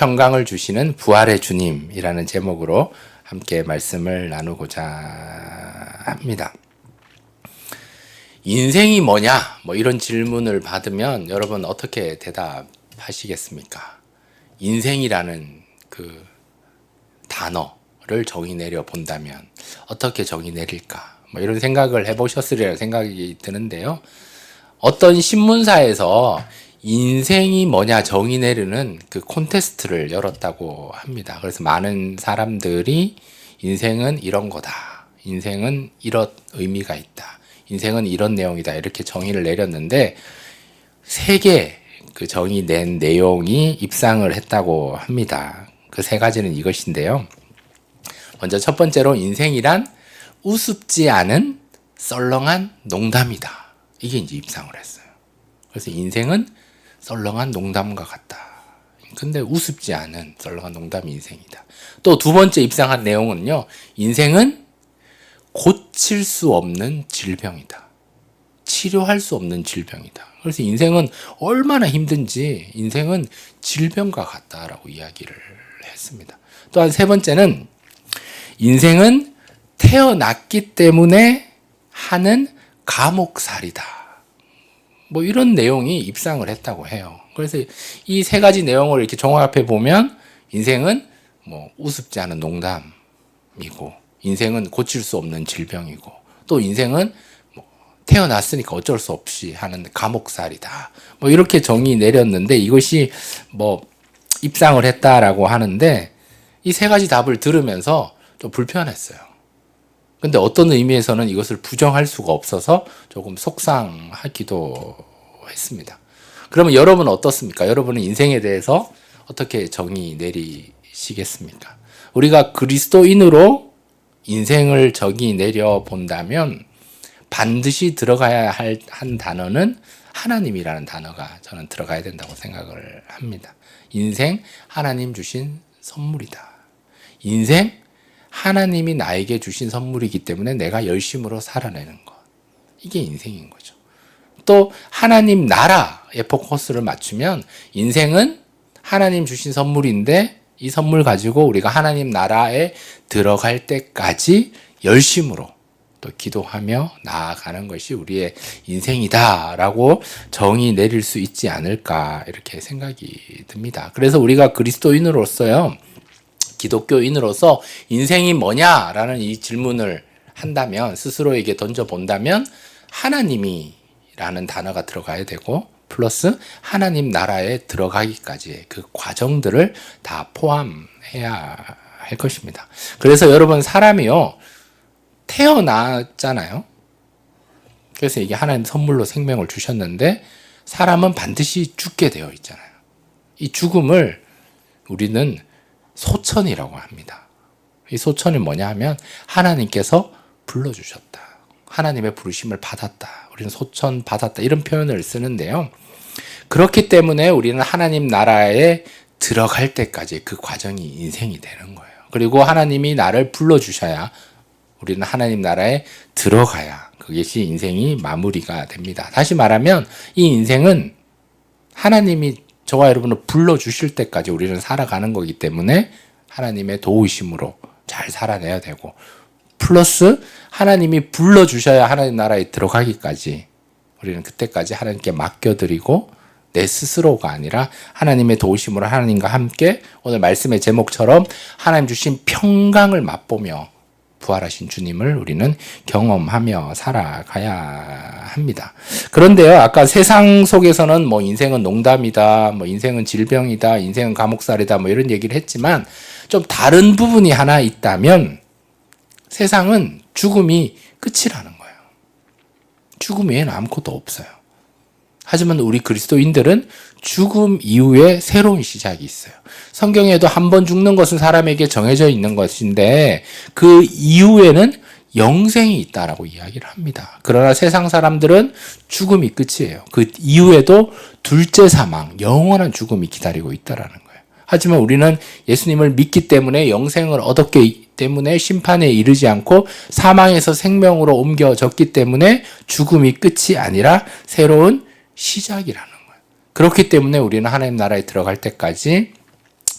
평강을 주시는 부활의 주님이라는 제목으로 함께 말씀을 나누고자 합니다. 인생이 뭐냐? 이런 질문을 받으면 여러분 어떻게 대답하시겠습니까? 인생이라는 그 단어를 정의 내려 본다면 어떻게 정의 내릴까? 이런 생각을 해보셨으리라 생각이 드는데요. 어떤 신문사에서 인생이 뭐냐 정의 내리는 그 콘테스트를 열었다고 합니다. 그래서 많은 사람들이 인생은 이런 거다. 인생은 이런 의미가 있다. 인생은 이런 내용이다. 이렇게 정의를 내렸는데 세 개 그 정의 낸 내용이 입상을 했다고 합니다. 그 세 가지는 이것인데요. 먼저 첫 번째로 인생이란 우습지 않은 썰렁한 농담이다. 이게 이제 입상을 했어요. 그래서 인생은 썰렁한 농담과 같다. 근데 우습지 않은 썰렁한 농담이 인생이다. 또 두 번째 입상한 내용은요. 인생은 고칠 수 없는 질병이다. 치료할 수 없는 질병이다. 그래서 인생은 얼마나 힘든지 인생은 질병과 같다라고 이야기를 했습니다. 또한 세 번째는 인생은 태어났기 때문에 하는 감옥살이다. 이런 내용이 입상을 했다고 해요. 그래서 이 세 가지 내용을 이렇게 종합해 보면 인생은 우습지 않은 농담이고, 인생은 고칠 수 없는 질병이고, 또 인생은 태어났으니까 어쩔 수 없이 하는 감옥살이다. 이렇게 정의 내렸는데 이것이 입상을 했다라고 하는데 이 세 가지 답을 들으면서 좀 불편했어요. 근데 어떤 의미에서는 이것을 부정할 수가 없어서 조금 속상하기도 했습니다. 그러면 여러분은 어떻습니까? 여러분은 인생에 대해서 어떻게 정의 내리시겠습니까? 우리가 그리스도인으로 인생을 정의 내려 본다면 반드시 들어가야 한 단어는 하나님이라는 단어가 저는 들어가야 된다고 생각을 합니다. 인생 하나님 주신 선물이다. 인생 하나님이 나에게 주신 선물이기 때문에 내가 열심으로 살아내는 것. 이게 인생인 거죠. 또 하나님 나라에 포커스를 맞추면 인생은 하나님 주신 선물인데 이 선물 가지고 우리가 하나님 나라에 들어갈 때까지 열심으로 또 기도하며 나아가는 것이 우리의 인생이다라고 정의 내릴 수 있지 않을까 이렇게 생각이 듭니다. 그래서 우리가 그리스도인으로서요. 기독교인으로서 인생이 뭐냐라는 이 질문을 한다면 스스로에게 던져본다면 하나님이라는 단어가 들어가야 되고 플러스 하나님 나라에 들어가기까지의 그 과정들을 다 포함해야 할 것입니다. 그래서 여러분 사람이요 태어났잖아요. 그래서 이게 하나님 선물로 생명을 주셨는데 사람은 반드시 죽게 되어 있잖아요. 이 죽음을 우리는 소천이라고 합니다. 이 소천이 뭐냐 하면 하나님께서 불러주셨다. 하나님의 부르심을 받았다. 우리는 소천 받았다. 이런 표현을 쓰는데요. 그렇기 때문에 우리는 하나님 나라에 들어갈 때까지 그 과정이 인생이 되는 거예요. 그리고 하나님이 나를 불러주셔야 우리는 하나님 나라에 들어가야 그것이 인생이 마무리가 됩니다. 다시 말하면 이 인생은 하나님이 저와 여러분을 불러주실 때까지 우리는 살아가는 거기 때문에 하나님의 도우심으로 잘 살아내야 되고 플러스 하나님이 불러주셔야 하나님 나라에 들어가기까지 우리는 그때까지 하나님께 맡겨드리고 내 스스로가 아니라 하나님의 도우심으로 하나님과 함께 오늘 말씀의 제목처럼 하나님 주신 평강을 맛보며 부활하신 주님을 우리는 경험하며 살아가야 합니다. 그런데요, 아까 세상 속에서는 인생은 농담이다, 인생은 질병이다, 인생은 감옥살이다, 이런 얘기를 했지만 좀 다른 부분이 하나 있다면 세상은 죽음이 끝이라는 거예요. 죽음 외에는 아무것도 없어요. 하지만 우리 그리스도인들은 죽음 이후에 새로운 시작이 있어요. 성경에도 한 번 죽는 것은 사람에게 정해져 있는 것인데 그 이후에는 영생이 있다라고 이야기를 합니다. 그러나 세상 사람들은 죽음이 끝이에요. 그 이후에도 둘째 사망, 영원한 죽음이 기다리고 있다라는 거예요. 하지만 우리는 예수님을 믿기 때문에 영생을 얻었기 때문에 심판에 이르지 않고 사망에서 생명으로 옮겨졌기 때문에 죽음이 끝이 아니라 새로운 시작이라는 거예요. 그렇기 때문에 우리는 하나님 나라에 들어갈 때까지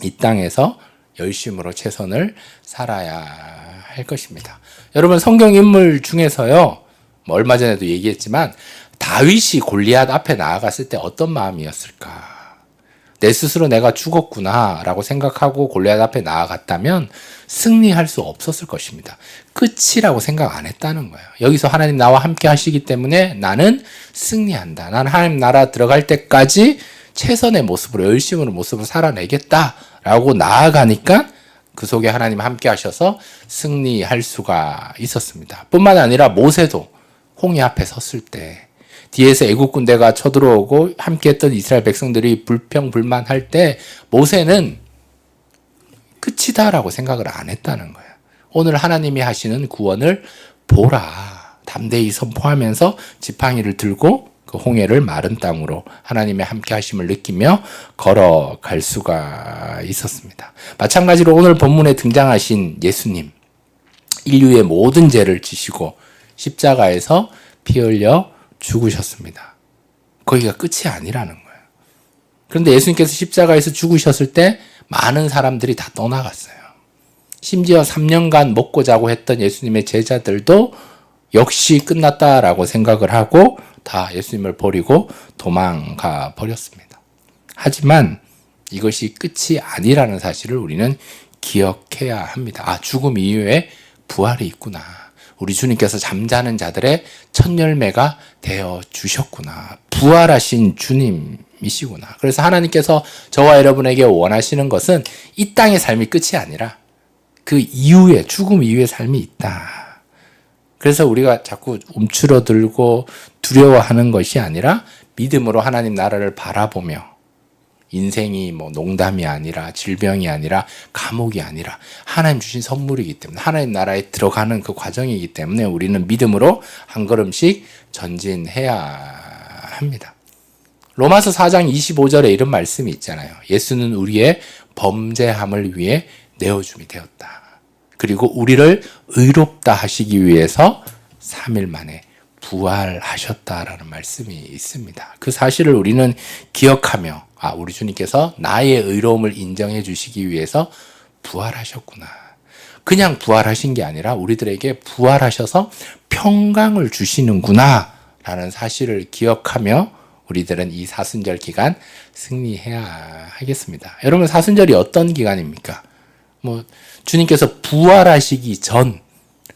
이 땅에서 열심으로 최선을 살아야 할 것입니다. 여러분 성경 인물 중에서요, 뭐 얼마 전에도 얘기했지만 다윗이 골리앗 앞에 나아갔을 때 어떤 마음이었을까? 내 스스로 내가 죽었구나 라고 생각하고 골리앗 앞에 나아갔다면 승리할 수 없었을 것입니다. 끝이라고 생각 안 했다는 거예요. 여기서 하나님 나와 함께 하시기 때문에 나는 승리한다. 나는 하나님 나라 들어갈 때까지 최선의 모습으로, 열심으로 모습으로 살아내겠다라고 나아가니까 그 속에 하나님 함께 하셔서 승리할 수가 있었습니다. 뿐만 아니라 모세도 홍해 앞에 섰을 때, 뒤에서 애국 군대가 쳐들어오고 함께했던 이스라엘 백성들이 불평불만할 때 모세는 끝이다라고 생각을 안 했다는 거예요. 오늘 하나님이 하시는 구원을 보라, 담대히 선포하면서 지팡이를 들고 그 홍해를 마른 땅으로 하나님의 함께 하심을 느끼며 걸어갈 수가 있었습니다. 마찬가지로 오늘 본문에 등장하신 예수님, 인류의 모든 죄를 지시고 십자가에서 피 흘려 죽으셨습니다. 거기가 끝이 아니라는 거예요. 그런데 예수님께서 십자가에서 죽으셨을 때 많은 사람들이 다 떠나갔어요. 심지어 3년간 먹고 자고 했던 예수님의 제자들도 역시 끝났다라고 생각을 하고 다 예수님을 버리고 도망가 버렸습니다. 하지만 이것이 끝이 아니라는 사실을 우리는 기억해야 합니다. 죽음 이후에 부활이 있구나. 우리 주님께서 잠자는 자들의 첫 열매가 되어 주셨구나. 부활하신 주님이시구나. 그래서 하나님께서 저와 여러분에게 원하시는 것은 이 땅의 삶이 끝이 아니라 그 이후에, 죽음 이후의 삶이 있다. 그래서 우리가 자꾸 움츠러들고 두려워하는 것이 아니라 믿음으로 하나님 나라를 바라보며, 인생이 뭐 농담이 아니라, 질병이 아니라, 감옥이 아니라 하나님 주신 선물이기 때문에, 하나님 나라에 들어가는 그 과정이기 때문에 우리는 믿음으로 한 걸음씩 전진해야 합니다. 로마서 4장 25절에 이런 말씀이 있잖아요. 예수는 우리의 범죄함을 위해 내어줌이 되었다. 그리고 우리를 의롭다 하시기 위해서 3일 만에 부활하셨다라는 말씀이 있습니다. 그 사실을 우리는 기억하며, 우리 주님께서 나의 의로움을 인정해 주시기 위해서 부활하셨구나. 그냥 부활하신 게 아니라 우리들에게 부활하셔서 평강을 주시는구나 라는 사실을 기억하며 우리들은 이 사순절 기간 승리해야 하겠습니다. 여러분, 사순절이 어떤 기간입니까? 주님께서 부활하시기 전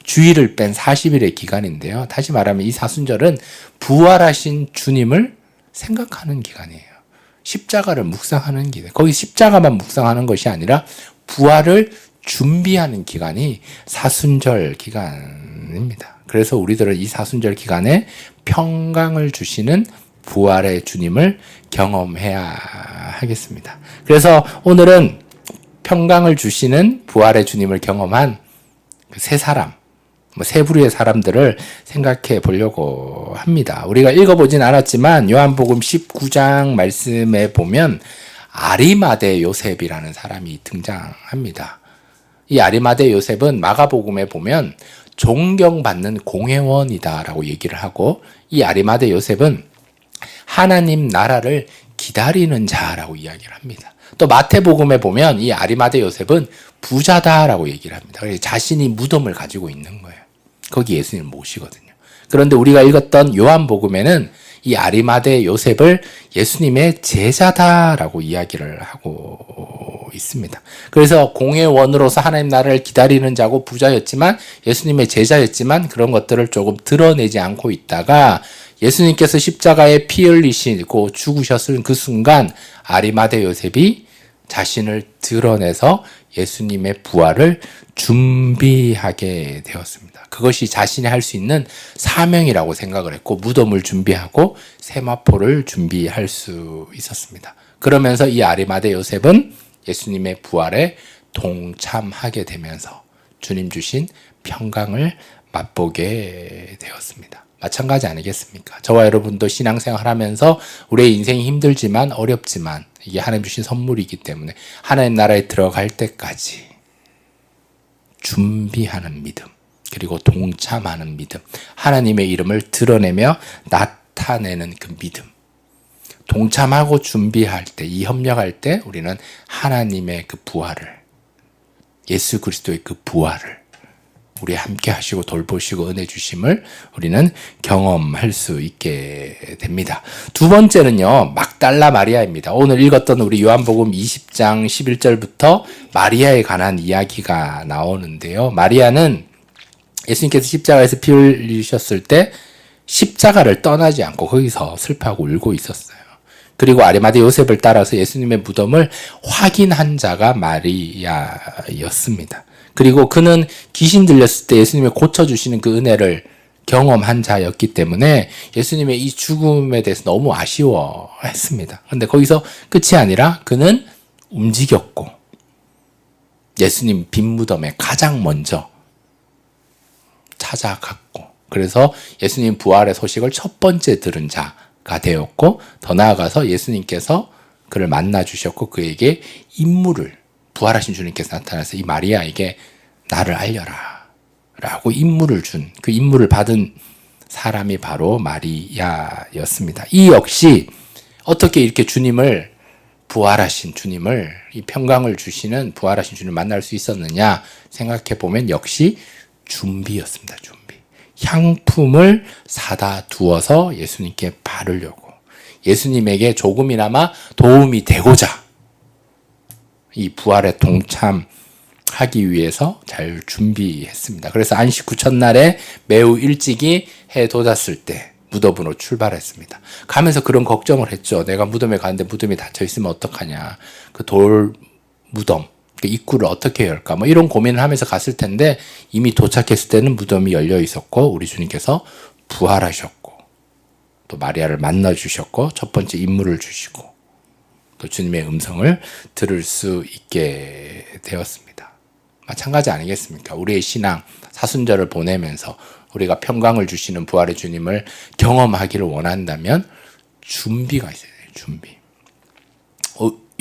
주일을 뺀 40일의 기간인데요. 다시 말하면 이 사순절은 부활하신 주님을 생각하는 기간이에요. 십자가를 묵상하는 기간. 거기 십자가만 묵상하는 것이 아니라 부활을 준비하는 기간이 사순절 기간입니다. 그래서 우리들은 이 사순절 기간에 평강을 주시는 부활의 주님을 경험해야 하겠습니다. 그래서 오늘은 평강을 주시는 부활의 주님을 경험한 세 사람, 세 부류의 사람들을 생각해 보려고 합니다. 우리가 읽어보진 않았지만 요한복음 19장 말씀에 보면 아리마대 요셉이라는 사람이 등장합니다. 이 아리마대 요셉은 마가복음에 보면 존경받는 공회원이다라고 얘기를 하고, 이 아리마대 요셉은 하나님 나라를 기다리는 자라고 이야기를 합니다. 또 마태복음에 보면 이 아리마대 요셉은 부자다라고 얘기를 합니다. 그래서 자신이 무덤을 가지고 있는 거예요. 거기 예수님을 모시거든요. 그런데 우리가 읽었던 요한복음에는 이 아리마대 요셉을 예수님의 제자다라고 이야기를 하고 있습니다. 그래서 공회원으로서 하나님 나라를 기다리는 자고 부자였지만, 예수님의 제자였지만 그런 것들을 조금 드러내지 않고 있다가 예수님께서 십자가에 피 흘리시고 죽으셨을 그 순간 아리마대 요셉이 자신을 드러내서 예수님의 부활을 준비하게 되었습니다. 그것이 자신이 할 수 있는 사명이라고 생각을 했고, 무덤을 준비하고 세마포를 준비할 수 있었습니다. 그러면서 이 아리마대 요셉은 예수님의 부활에 동참하게 되면서 주님 주신 평강을 맛보게 되었습니다. 마찬가지 아니겠습니까? 저와 여러분도 신앙생활 하면서 우리의 인생이 힘들지만 어렵지만 이게 하나님 주신 선물이기 때문에 하나님 나라에 들어갈 때까지 준비하는 믿음, 그리고 동참하는 믿음, 하나님의 이름을 드러내며 나타내는 그 믿음, 동참하고 준비할 때, 이 협력할 때 우리는 하나님의 그 부활을, 예수 그리스도의 그 부활을 우리 함께 하시고 돌보시고 은혜 주심을 우리는 경험할 수 있게 됩니다. 두 번째는요, 막달라 마리아입니다. 오늘 읽었던 우리 요한복음 20장 11절부터 마리아에 관한 이야기가 나오는데요. 마리아는 예수님께서 십자가에서 피 흘리셨을 때 십자가를 떠나지 않고 거기서 슬퍼하고 울고 있었어요. 그리고 아리마대 요셉을 따라서 예수님의 무덤을 확인한 자가 마리아였습니다. 그리고 그는 귀신 들렸을 때 예수님이 고쳐주시는 그 은혜를 경험한 자였기 때문에 예수님의 이 죽음에 대해서 너무 아쉬워했습니다. 그런데 거기서 끝이 아니라 그는 움직였고 예수님 빈 무덤에 가장 먼저 찾아갔고, 그래서 예수님 부활의 소식을 첫 번째 들은 자가 되었고, 더 나아가서 예수님께서 그를 만나 주셨고 그에게 임무를, 부활하신 주님께서 나타나서 이 마리아에게 나를 알려라 라고 임무를 준, 그 임무를 받은 사람이 바로 마리아였습니다. 이 역시 어떻게 이렇게 주님을, 부활하신 주님을, 이 평강을 주시는 부활하신 주님을 만날 수 있었느냐 생각해 보면 역시 준비였습니다. 준비. 향품을 사다 두어서 예수님께 바르려고, 예수님에게 조금이나마 도움이 되고자 이 부활에 동참하기 위해서 잘 준비했습니다. 그래서 안식 후 첫날에 매우 일찍이 해 돋았을 때 무덤으로 출발했습니다. 가면서 그런 걱정을 했죠. 내가 무덤에 가는데 무덤이 닫혀 있으면 어떡하냐. 그 돌 무덤, 그 입구를 어떻게 열까? 뭐 이런 고민을 하면서 갔을 텐데 이미 도착했을 때는 무덤이 열려 있었고 우리 주님께서 부활하셨고 또 마리아를 만나 주셨고 첫 번째 임무를 주시고 또 주님의 음성을 들을 수 있게 되었습니다. 마찬가지 아니겠습니까? 우리의 신앙, 사순절을 보내면서 우리가 평강을 주시는 부활의 주님을 경험하기를 원한다면 준비가 있어야 돼요. 준비.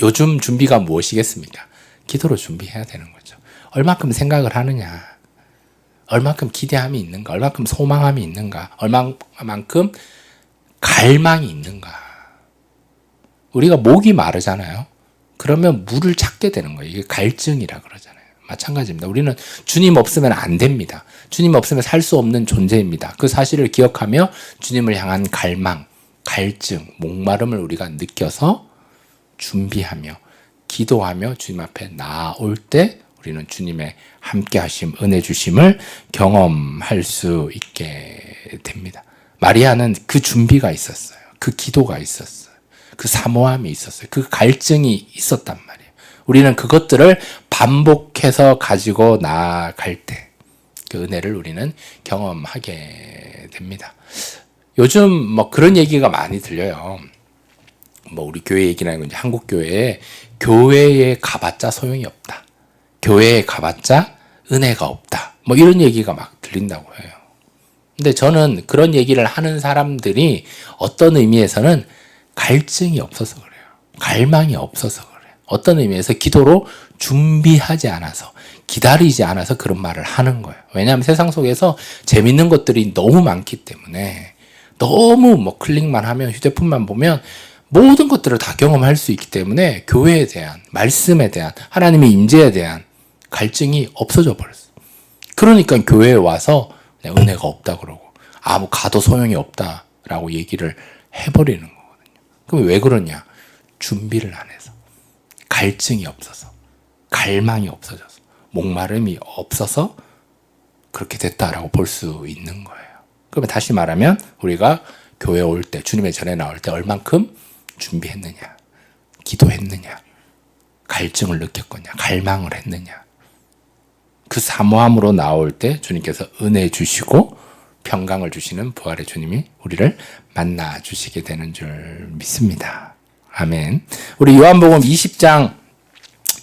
요즘 준비가 무엇이겠습니까? 기도로 준비해야 되는 거죠. 얼마큼 생각을 하느냐, 얼마큼 기대함이 있는가, 얼마큼 소망함이 있는가, 얼마만큼 갈망이 있는가. 우리가 목이 마르잖아요. 그러면 물을 찾게 되는 거예요. 이게 갈증이라 그러잖아요. 마찬가지입니다. 우리는 주님 없으면 안 됩니다. 주님 없으면 살 수 없는 존재입니다. 그 사실을 기억하며 주님을 향한 갈망, 갈증, 목마름을 우리가 느껴서 준비하며 기도하며 주님 앞에 나아올 때 우리는 주님의 함께 하심, 은혜 주심을 경험할 수 있게 됩니다. 마리아는 그 준비가 있었어요. 그 기도가 있었어요. 그 사모함이 있었어요. 그 갈증이 있었단 말이에요. 우리는 그것들을 반복해서 가지고 나아갈 때 그 은혜를 우리는 경험하게 됩니다. 요즘 뭐 그런 얘기가 많이 들려요. 뭐 우리 교회 얘기나 이제 한국 교회에 교회에 가봤자 소용이 없다. 교회에 가봤자 은혜가 없다. 뭐 이런 얘기가 막 들린다고 해요. 근데 저는 그런 얘기를 하는 사람들이 어떤 의미에서는 갈증이 없어서 그래요. 갈망이 없어서 그래요. 어떤 의미에서 기도로 준비하지 않아서, 기다리지 않아서 그런 말을 하는 거예요. 왜냐하면 세상 속에서 재밌는 것들이 너무 많기 때문에, 너무 뭐 클릭만 하면, 휴대폰만 보면 모든 것들을 다 경험할 수 있기 때문에 교회에 대한, 말씀에 대한, 하나님의 임재에 대한 갈증이 없어져 버렸어요. 그러니까 교회에 와서 그냥 은혜가 없다 그러고 아무 가도 소용이 없다라고 얘기를 해버리는 거거든요. 그럼 왜 그러냐? 준비를 안 해서, 갈증이 없어서, 갈망이 없어져서, 목마름이 없어서 그렇게 됐다라고 볼 수 있는 거예요. 그러면 다시 말하면 우리가 교회 올 때, 주님의 전에 나올 때 얼만큼 준비했느냐, 기도했느냐, 갈증을 느꼈거냐, 갈망을 했느냐. 그 사모함으로 나올 때 주님께서 은혜 주시고 평강을 주시는 부활의 주님이 우리를 만나 주시게 되는 줄 믿습니다. 아멘. 우리 요한복음 20장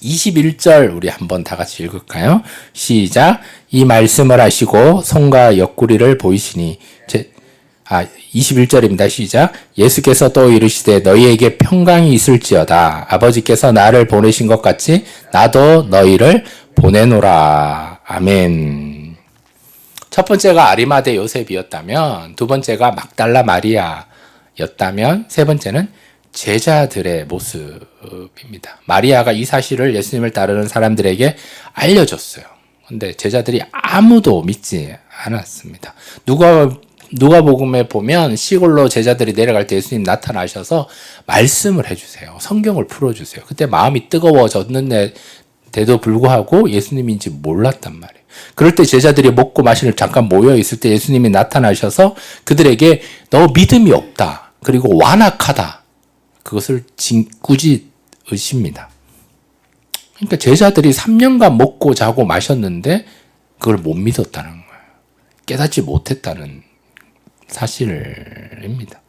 21절 우리 한번 다 같이 읽을까요? 시작. 이 말씀을 하시고 손과 옆구리를 보이시니 21절입니다. 시작. 예수께서 또 이르시되 너희에게 평강이 있을지어다. 아버지께서 나를 보내신 것 같이 나도 너희를 보내노라. 아멘. 첫 번째가 아리마대 요셉이었다면, 두 번째가 막달라 마리아였다면, 세 번째는 제자들의 모습입니다. 마리아가 이 사실을 예수님을 따르는 사람들에게 알려줬어요. 근데 제자들이 아무도 믿지 않았습니다. 누가복음에 보면 시골로 제자들이 내려갈 때 예수님 나타나셔서 말씀을 해주세요. 성경을 풀어주세요. 그때 마음이 뜨거워졌는데도 불구하고 예수님인지 몰랐단 말이에요. 그럴 때 제자들이 먹고 마시는 잠깐 모여 있을 때 예수님이 나타나셔서 그들에게 너 믿음이 없다. 그리고 완악하다. 그것을 꾸짖으십니다. 그러니까 제자들이 3년간 먹고 자고 마셨는데 그걸 못 믿었다는 거예요. 깨닫지 못했다는 사실입니다.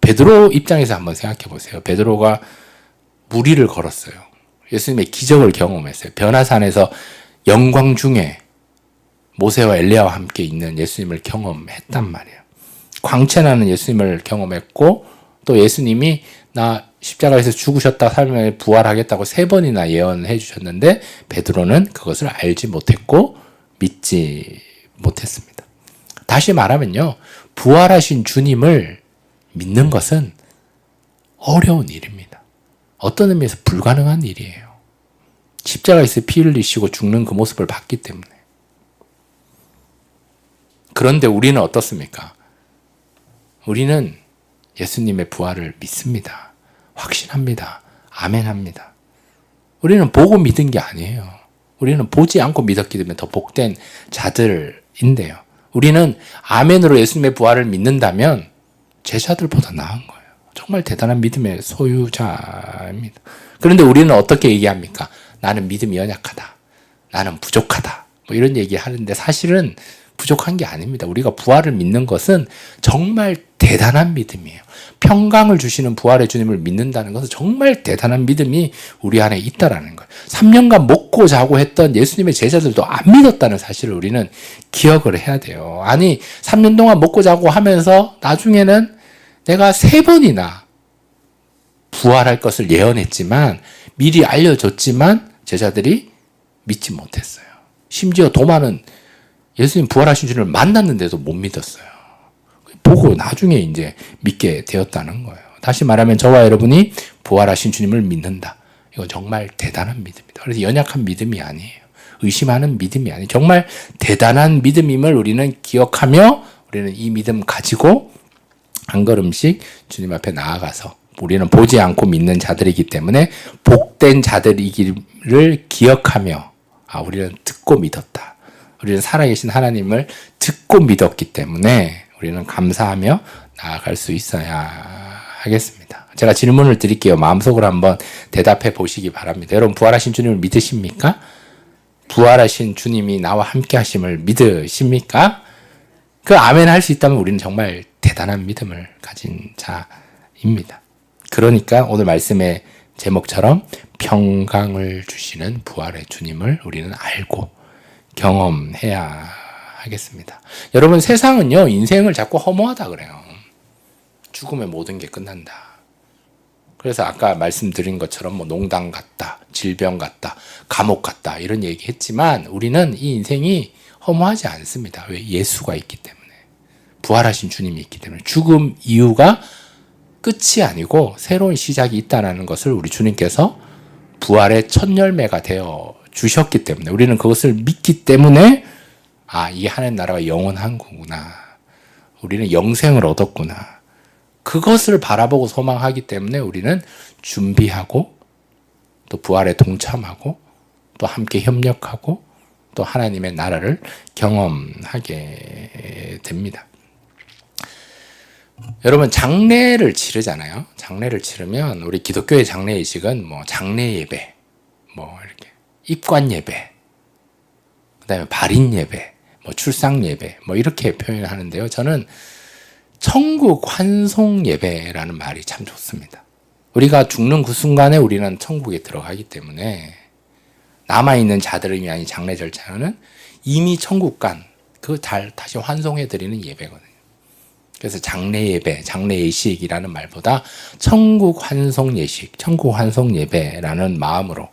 베드로 입장에서 한번 생각해 보세요. 베드로가 무리를 걸었어요. 예수님의 기적을 경험했어요. 변화산에서 영광 중에 모세와 엘리야와 함께 있는 예수님을 경험했단 말이에요. 광채나는 예수님을 경험했고 또 예수님이 나 십자가에서 죽으셨다 살면 부활하겠다고 3번이나 예언해 주셨는데 베드로는 그것을 알지 못했고 믿지 못했습니다. 다시 말하면요. 부활하신 주님을 믿는 것은 어려운 일입니다. 어떤 의미에서 불가능한 일이에요. 십자가에서 피 흘리시고 죽는 그 모습을 봤기 때문에. 그런데 우리는 어떻습니까? 우리는 예수님의 부활을 믿습니다. 확신합니다. 아멘합니다. 우리는 보고 믿은 게 아니에요. 우리는 보지 않고 믿었기 때문에 더 복된 자들인데요. 우리는 아멘으로 예수님의 부활을 믿는다면 제자들보다 나은 거예요. 정말 대단한 믿음의 소유자입니다. 그런데 우리는 어떻게 얘기합니까? 나는 믿음이 연약하다. 나는 부족하다. 뭐 이런 얘기 하는데 사실은 부족한 게 아닙니다. 우리가 부활을 믿는 것은 정말 대단한 믿음이에요. 평강을 주시는 부활의 주님을 믿는다는 것은 정말 대단한 믿음이 우리 안에 있다라는 거예요. 3년간 먹고 자고 했던 예수님의 제자들도 안 믿었다는 사실을 우리는 기억을 해야 돼요. 아니 3년 동안 먹고 자고 하면서 나중에는 내가 3번이나 부활할 것을 예언했지만 미리 알려줬지만 제자들이 믿지 못했어요. 심지어 도마는 예수님 부활하신 주님을 만났는데도 못 믿었어요. 보고 나중에 이제 믿게 되었다는 거예요. 다시 말하면 저와 여러분이 부활하신 주님을 믿는다. 이건 정말 대단한 믿음입니다. 그래서 연약한 믿음이 아니에요. 의심하는 믿음이 아니에요. 정말 대단한 믿음임을 우리는 기억하며 우리는 이 믿음 가지고 한 걸음씩 주님 앞에 나아가서 우리는 보지 않고 믿는 자들이기 때문에 복된 자들이기를 기억하며 우리는 듣고 믿었다. 우리는 살아계신 하나님을 듣고 믿었기 때문에 우리는 감사하며 나아갈 수 있어야 하겠습니다. 제가 질문을 드릴게요. 마음속으로 한번 대답해 보시기 바랍니다. 여러분 부활하신 주님을 믿으십니까? 부활하신 주님이 나와 함께 하심을 믿으십니까? 그 아멘 할 수 있다면 우리는 정말 대단한 믿음을 가진 자입니다. 그러니까 오늘 말씀의 제목처럼 평강을 주시는 부활의 주님을 우리는 알고 경험해야 하겠습니다. 여러분 세상은요 인생을 자꾸 허무하다 그래요. 죽으면 모든 게 끝난다. 그래서 아까 말씀드린 것처럼 뭐 농당 같다, 질병 같다, 감옥 같다 이런 얘기 했지만 우리는 이 인생이 허무하지 않습니다. 왜? 예수가 있기 때문에. 부활하신 주님이 있기 때문에. 죽음 이유가 끝이 아니고 새로운 시작이 있다는 것을 우리 주님께서 부활의 첫 열매가 되어 주셨기 때문에 우리는 그것을 믿기 때문에 이 하나님 나라가 영원한 거구나. 우리는 영생을 얻었구나. 그것을 바라보고 소망하기 때문에 우리는 준비하고 또 부활에 동참하고 또 함께 협력하고 또 하나님의 나라를 경험하게 됩니다. 여러분 장례를 치르잖아요. 장례를 치르면 우리 기독교의 장례 의식은 뭐 장례 예배, 뭐 이렇게 입관 예배, 그다음에 발인 예배, 뭐 출상 예배, 뭐 이렇게 표현하는데요. 저는 천국 환송 예배라는 말이 참 좋습니다. 우리가 죽는 그 순간에 우리는 천국에 들어가기 때문에 남아있는 자들을 위한 장례 절차는 이미 천국 간 그 다시 환송해 드리는 예배거든요. 그래서 장례 예배, 장례 예식이라는 말보다 천국 환송 예식, 천국 환송 예배라는 마음으로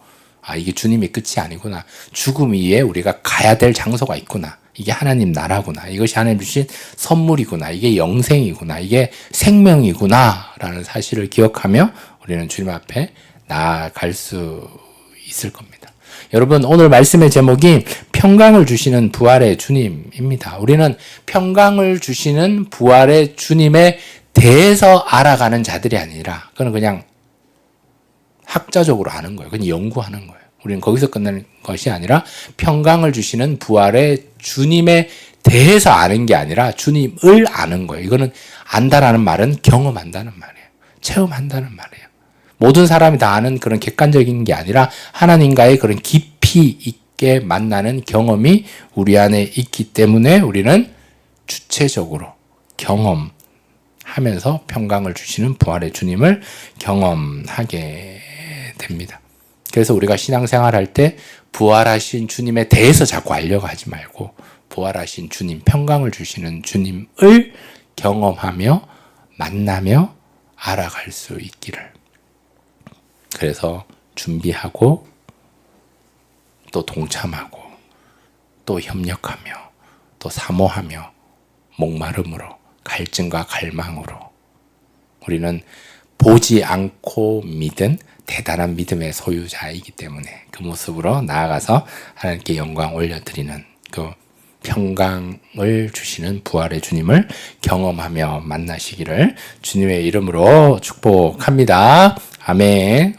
이게 주님이 끝이 아니구나. 죽음 위에 우리가 가야 될 장소가 있구나. 이게 하나님 나라구나. 이것이 하나님 주신 선물이구나. 이게 영생이구나. 이게 생명이구나. 라는 사실을 기억하며 우리는 주님 앞에 나아갈 수 있을 겁니다. 여러분, 오늘 말씀의 제목이 평강을 주시는 부활의 주님입니다. 우리는 평강을 주시는 부활의 주님에 대해서 알아가는 자들이 아니라 그건 그냥 학자적으로 아는 거예요. 그냥 연구하는 거예요. 우리는 거기서 끝나는 것이 아니라 평강을 주시는 부활의 주님에 대해서 아는 게 아니라 주님을 아는 거예요. 이거는 안다라는 말은 경험한다는 말이에요. 체험한다는 말이에요. 모든 사람이 다 아는 그런 객관적인 게 아니라 하나님과의 그런 깊이 있게 만나는 경험이 우리 안에 있기 때문에 우리는 주체적으로 경험하면서 평강을 주시는 부활의 주님을 경험하게 됩니다. 그래서 우리가 신앙생활 할 때 부활하신 주님에 대해서 자꾸 알려고 하지 말고 부활하신 주님, 평강을 주시는 주님을 경험하며 만나며 알아갈 수 있기를. 그래서 준비하고 또 동참하고 또 협력하며 또 사모하며 목마름으로 갈증과 갈망으로 우리는 보지 않고 믿은 대단한 믿음의 소유자이기 때문에 그 모습으로 나아가서 하나님께 영광 올려드리는 그 평강을 주시는 부활의 주님을 경험하며 만나시기를 주님의 이름으로 축복합니다. 아멘.